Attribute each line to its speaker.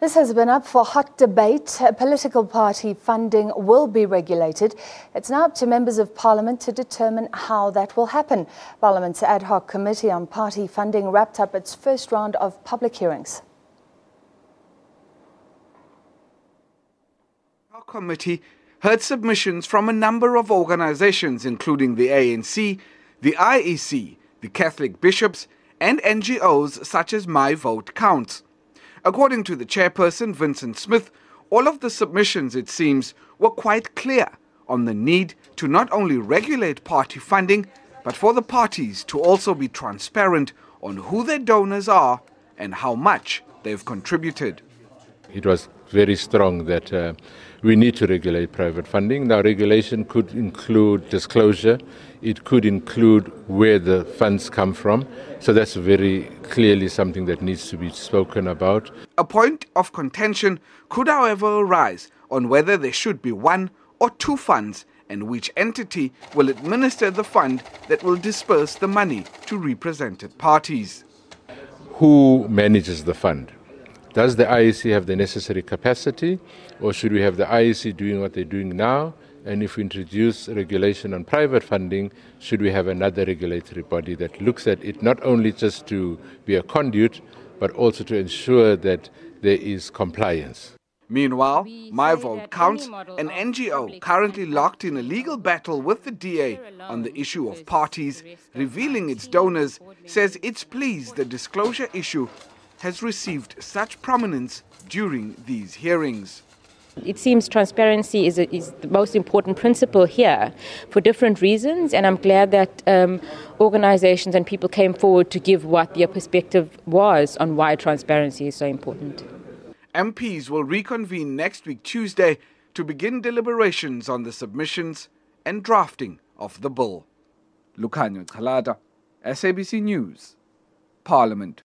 Speaker 1: This has been up for hot debate. Political party funding will be regulated. It's now up to members of Parliament to determine how that will happen. Parliament's ad hoc committee on party funding wrapped up its first round of public hearings.
Speaker 2: Our committee heard submissions from a number of organizations, including the ANC, the IEC, the Catholic bishops, and NGOs such as My Vote Counts. According to the chairperson, Vincent Smith, all of the submissions, it seems, were quite clear on the need to not only regulate party funding, but for the parties to also be transparent on who their donors are and how much they've contributed.
Speaker 3: It was very strong that we need to regulate private funding. Now, regulation could include disclosure. It could include where the funds come from. So that's very clearly something that needs to be spoken about.
Speaker 2: A point of contention could, however, arise on whether there should be one or two funds and which entity will administer the fund that will disperse the money to represented parties.
Speaker 3: Who manages the fund? Does the IEC have the necessary capacity, or should we have the IEC doing what they're doing now? And if we introduce regulation on private funding, should we have another regulatory body that looks at it not only just to be a conduit, but also to ensure that there is compliance?
Speaker 2: Meanwhile, My Vote Counts, an NGO currently locked in a legal battle with the DA on the issue of parties revealing its donors, says it's pleased the disclosure issue has received such prominence during these hearings.
Speaker 4: It seems transparency is the most important principle here for different reasons, and I'm glad that organizations and people came forward to give what their perspective was on why transparency is so important.
Speaker 2: MPs will reconvene next week Tuesday to begin deliberations on the submissions and drafting of the bill. Lukhanyo Chalada, SABC News, Parliament.